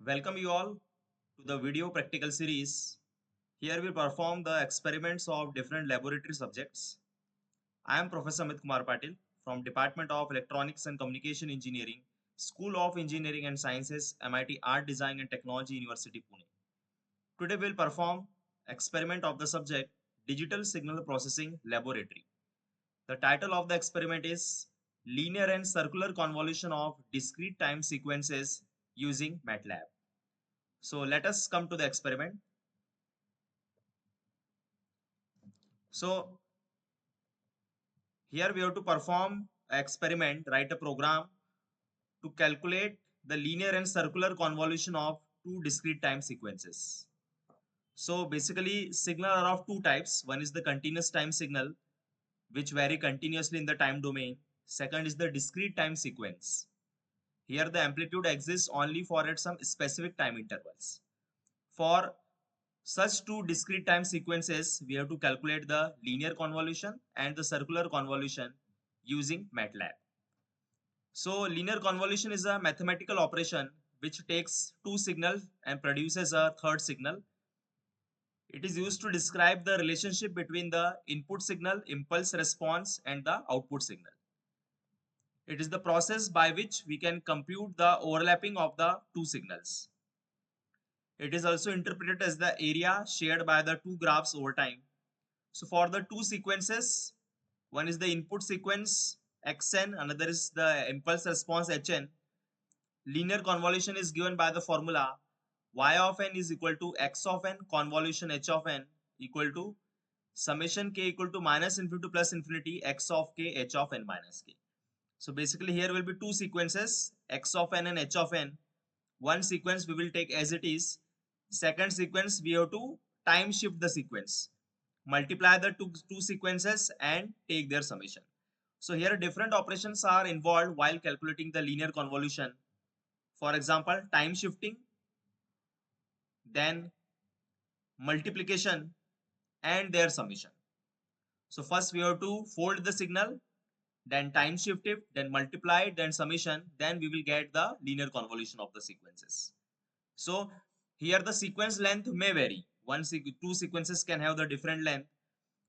Welcome you all to the video practical series. Here we perform the experiments of different laboratory subjects. I am Professor Amit Kumar Patil from Department of Electronics and Communication Engineering, School of Engineering and Sciences, MIT Art Design and Technology University, Pune. Today we will perform experiment of the subject Digital Signal Processing Laboratory. The title of the experiment is Linear and Circular Convolution of Discrete Time Sequences using MATLAB. So let us come to the experiment. So here we have to perform an experiment, write a program to calculate the linear and circular convolution of two discrete time sequences. So basically signal are of two types. One is the continuous time signal, which vary continuously in the time domain. Second is the discrete time sequence. Here the amplitude exists only for at some specific time intervals. For such two discrete time sequences, we have to calculate the linear convolution and the circular convolution using MATLAB. So linear convolution is a mathematical operation which takes two signals and produces a third signal. It is used to describe the relationship between the input signal, impulse response, and the output signal. It is the process by which we can compute the overlapping of the two signals. It is also interpreted as the area shared by the two graphs over time. So for the two sequences, one is the input sequence xn, another is the impulse response hn. Linear convolution is given by the formula y of n is equal to x of n convolution h of n equal to summation k equal to minus infinity to plus infinity x of k h of n minus k. So basically here will be two sequences x of n and h of n. One sequence we will take as it is. Second sequence we have to time shift the sequence, multiply the two sequences and take their summation. So here different operations are involved while calculating the linear convolution. For example, time shifting, then multiplication and their summation. So first we have to fold the signal, then time shift it, then multiply it, then summation, then we will get the linear convolution of the sequences. So here the sequence length may vary. Two sequences can have the different length.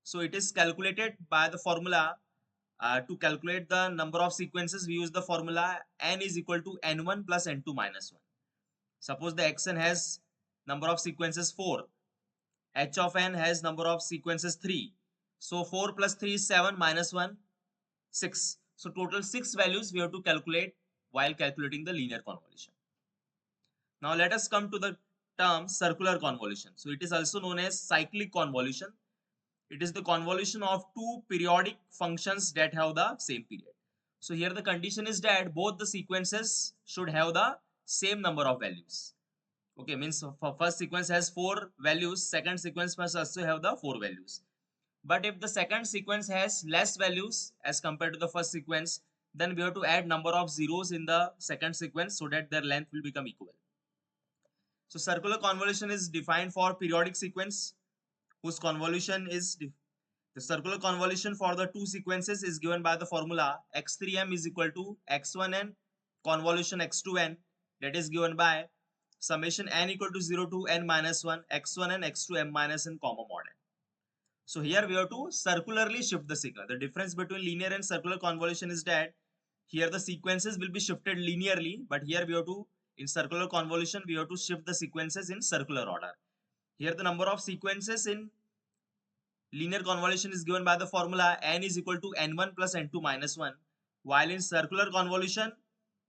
So it is calculated by the formula. To calculate the number of sequences, we use the formula n is equal to n1 plus n2 minus 1. Suppose the xn has number of sequences 4. H of n has number of sequences 3. So 4 plus 3 is 7 minus 1, 6. So total 6 values we have to calculate while calculating the linear convolution. Now let us come to the term circular convolution. So it is also known as cyclic convolution. It is the convolution of two periodic functions that have the same period. So here the condition is that both the sequences should have the same number of values. Okay, means for first sequence has 4 values, second sequence must also have the 4 values. But if the second sequence has less values as compared to the first sequence, then we have to add number of zeros in the second sequence so that their length will become equal. So circular convolution is defined for periodic sequence whose convolution is the circular convolution for the two sequences is given by the formula x3m is equal to x1n convolution x2n, that is given by summation n equal to 0 to n minus 1 x1n x2m minus n comma mod n. So here we have to circularly shift the signal. The difference between linear and circular convolution is that here the sequences will be shifted linearly, but here we have to, in circular convolution, we have to shift the sequences in circular order. Here the number of sequences in linear convolution is given by the formula n is equal to n1 plus n2 minus 1, while in circular convolution,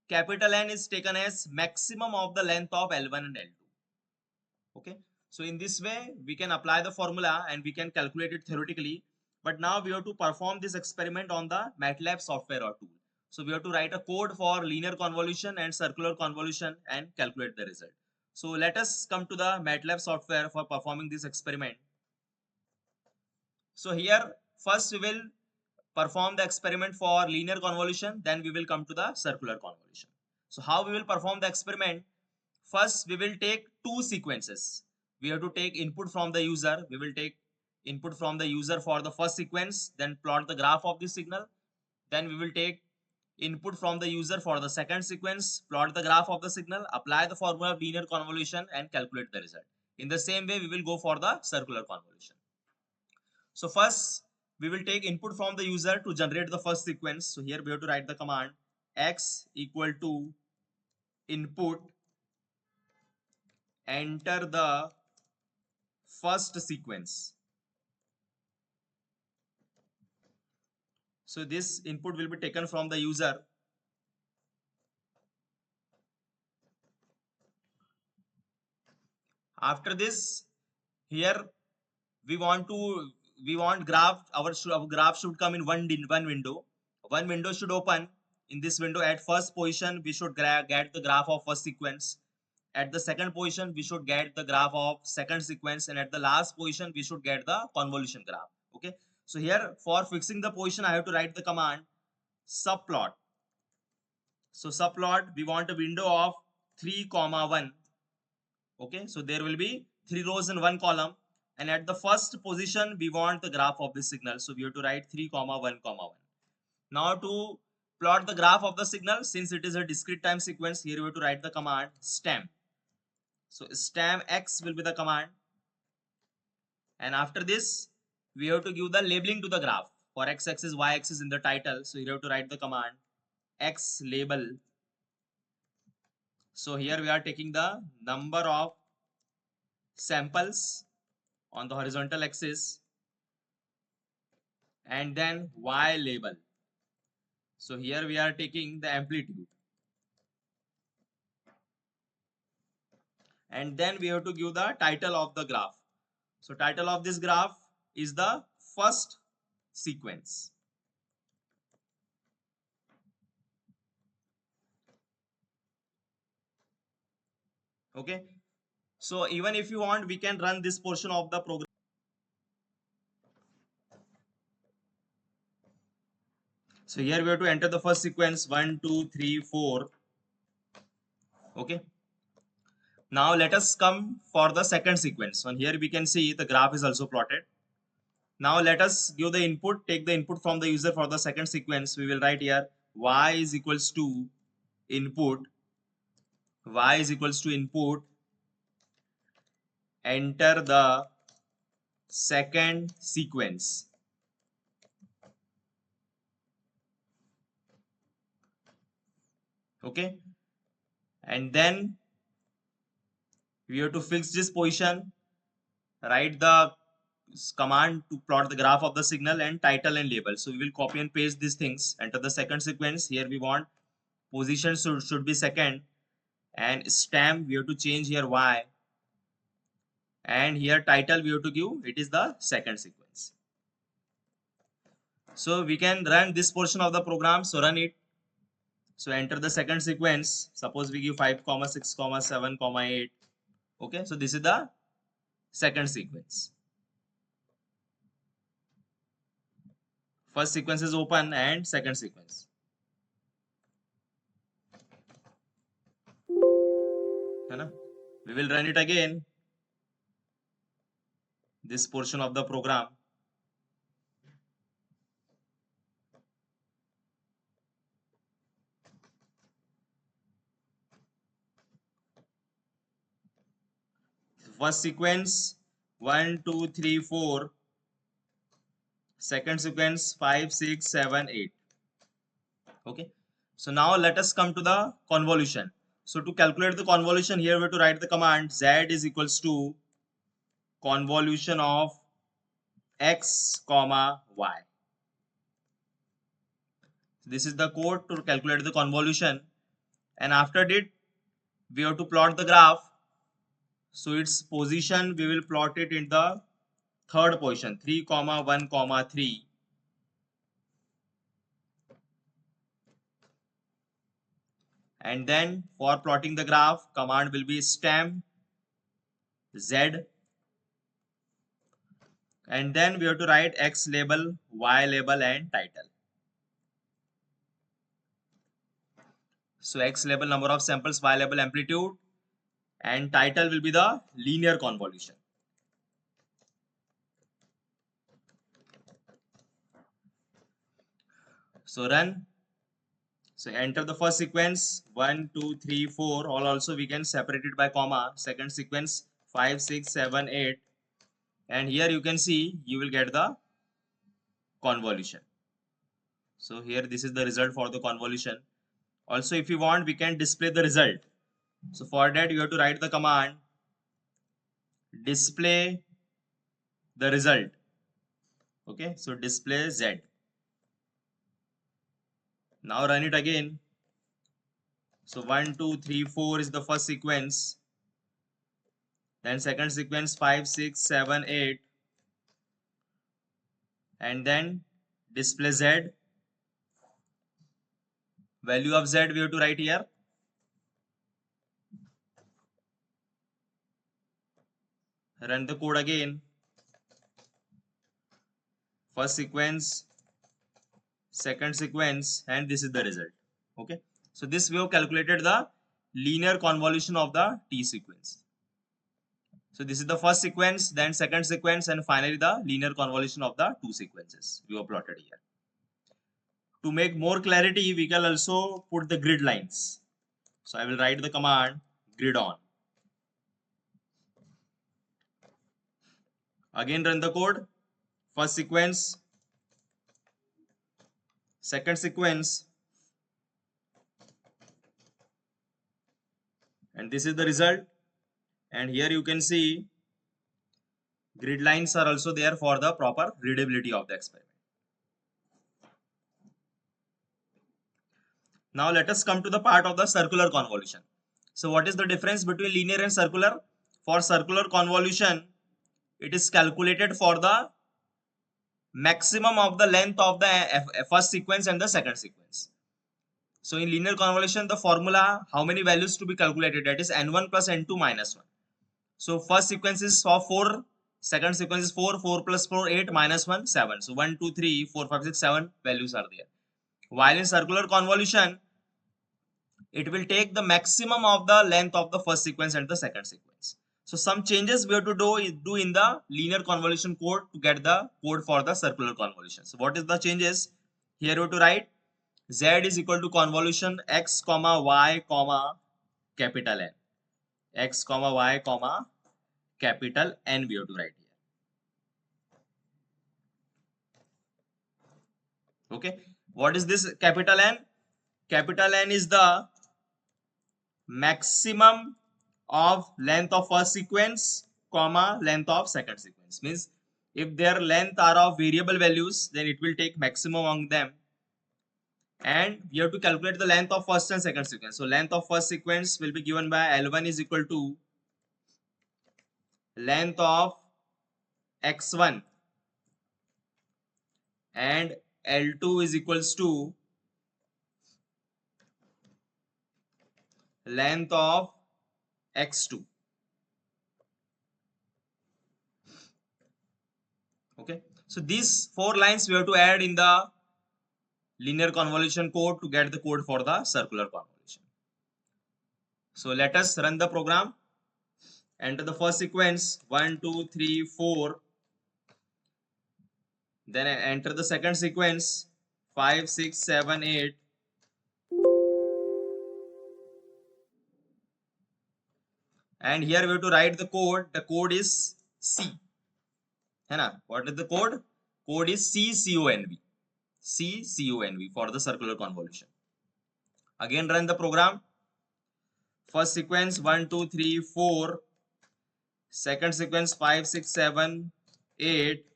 capital N is taken as maximum of the length of L1 and L2. Okay, so in this way, we can apply the formula and we can calculate it theoretically. But now we have to perform this experiment on the MATLAB software or tool. So we have to write a code for linear convolution and circular convolution and calculate the result. So let us come to the MATLAB software for performing this experiment. So here first we will perform the experiment for linear convolution, then we will come to the circular convolution. So how we will perform the experiment? First we will take two sequences. We have to take input from the user. We will take input from the user for the first sequence, then plot the graph of the signal. Then we will take input from the user for the second sequence, plot the graph of the signal, apply the formula of linear convolution and calculate the result. In the same way, we will go for the circular convolution. So first, we will take input from the user to generate the first sequence. So here we have to write the command x equal to input, enter the first sequence. So this input will be taken from the user. After this, here we want graph, our graph should come in one window. One window should open. In this window, at first position, we should get the graph of first sequence. At the second position, we should get the graph of second sequence, and at the last position, we should get the convolution graph. Okay. So here, for fixing the position, I have to write the command subplot. So subplot, we want a window of 3, 1. Okay. So there will be 3 rows in one column. And at the first position, we want the graph of the signal. So we have to write 3, 1, 1. Now to plot the graph of the signal, since it is a discrete time sequence, here we have to write the command stem. So stem x will be the command. And after this, we have to give the labeling to the graph. For x-axis, y-axis in the title. So you have to write the command x label. So here we are taking the number of samples on the horizontal axis, and then y label. So here we are taking the amplitude, and then we have to give the title of the graph. So title of this graph is the first sequence. Okay. So even if you want, we can run this portion of the program. So here we have to enter the first sequence 1, 2, 3, 4. Okay. Now let us come for the second sequence. And here we can see the graph is also plotted. Now let us give the input, take the input from the user for the second sequence. We will write here y is equals to input, y is equals to input, enter the second sequence. Okay. And then we have to fix this position, write the command to plot the graph of the signal, and title and label. So we will copy and paste these things, enter the second sequence. Here we want position should be second, and stem we have to change here y, and here title we have to give it is the second sequence. So we can run this portion of the program. So run it. So enter the second sequence. Suppose we give 5, 6, 7, 8. Okay. So this is the second sequence. First sequence is open and second sequence. We will run it again. This portion of the program. First sequence 1, 2, 3, 4. Second sequence 5, 6, 7, 8. Okay. So now let us come to the convolution. So to calculate the convolution, here we have to write the command z is equals to convolution of x, y. This is the code to calculate the convolution. And after it, we have to plot the graph. So its position, we will plot it in the third position, 3, 1, 3. And then for plotting the graph, command will be stem z. And then we have to write x label, y label, and title. So x label number of samples, y label amplitude, and title will be the linear convolution. So run. So enter the first sequence 1 2 3 4, all also we can separate it by comma. Second sequence 5 6 7 8, and here you can see you will get the convolution. So here this is the result for the convolution. Also if you want we can display the result. So for that you have to write the command display the result. Okay, so display Z. Now run it again. So 1 2 3 4 is the first sequence, then second sequence 5 6 7 8, and then display Z. Value of Z we have to write here. Run the code again. First sequence, second sequence, and this is the result. Okay, so this we have calculated the linear convolution of the T sequence. So this is the first sequence, then second sequence, and finally the linear convolution of the two sequences we have plotted here. To make more clarity, we can also put the grid lines. So I will write the command grid on. Again run the code. First sequence, second sequence, and this is the result. And here you can see grid lines are also there for the proper readability of the experiment. Now let us come to the part of the circular convolution. So what is the difference between linear and circular? For circular convolution, it is calculated for the maximum of the length of the first sequence and the second sequence. So in linear convolution, the formula, how many values to be calculated, that is n1 plus n2 minus 1. So first sequence is of 4, second sequence is 4, 4 plus 4, 8, minus 1, 7. So 1, 2, 3, 4, 5, 6, 7 values are there. While in circular convolution, it will take the maximum of the length of the first sequence and the second sequence. So some changes we have to do in the linear convolution code to get the code for the circular convolution. So what is the changes? Here you have to write Z is equal to convolution x comma y comma capital N. X comma y comma capital N we have to write here. Okay, what is this capital N? Capital N is the maximum of length of first sequence comma length of second sequence. Means if their length are of variable values, then it will take maximum among them, and we have to calculate the length of first and second sequence. So length of first sequence will be given by L1 is equal to length of x1, and L2 is equals to length of x2. Okay, so these 4 lines we have to add in the linear convolution code to get the code for the circular convolution. So let us run the program. Enter the first sequence 1 2 3 4, then enter the second sequence 5 6 7 8, and here we have to write the code. The code is C. What is the code? Code is CCONV. CCONV for the circular convolution. Again run the program. First sequence 1 2 3 4, second sequence 5 6 7 8,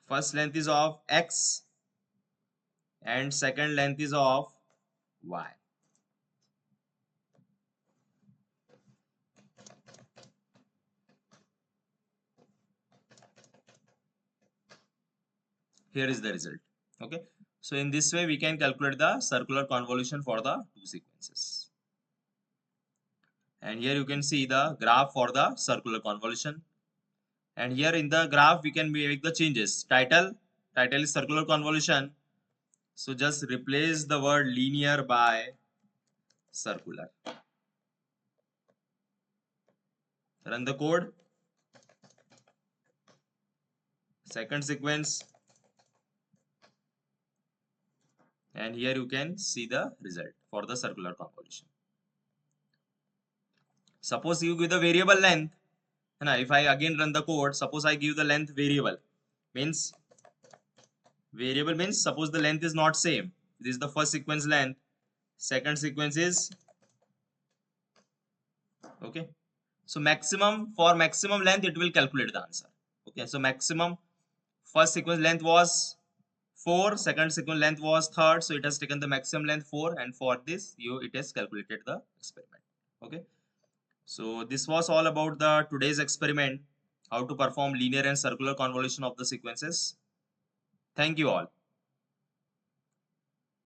first length is of x and second length is of y. Here is the result. Okay, so in this way we can calculate the circular convolution for the two sequences. And here you can see the graph for the circular convolution. And here in the graph we can make the changes. Title is circular convolution. So just replace the word linear by circular. Run the code. Second sequence. And here you can see the result for the circular convolution. Suppose you give the variable length. If I again run the code, suppose I give the length variable. Means suppose the length is not same. This is the first sequence length. Second sequence is okay. So for maximum length it will calculate the answer. Okay. So maximum first sequence length was 4, second sequence length was third, so it has taken the maximum length 4, and for this it has calculated the experiment. Okay. So this was all about the today's experiment, how to perform linear and circular convolution of the sequences. Thank you all.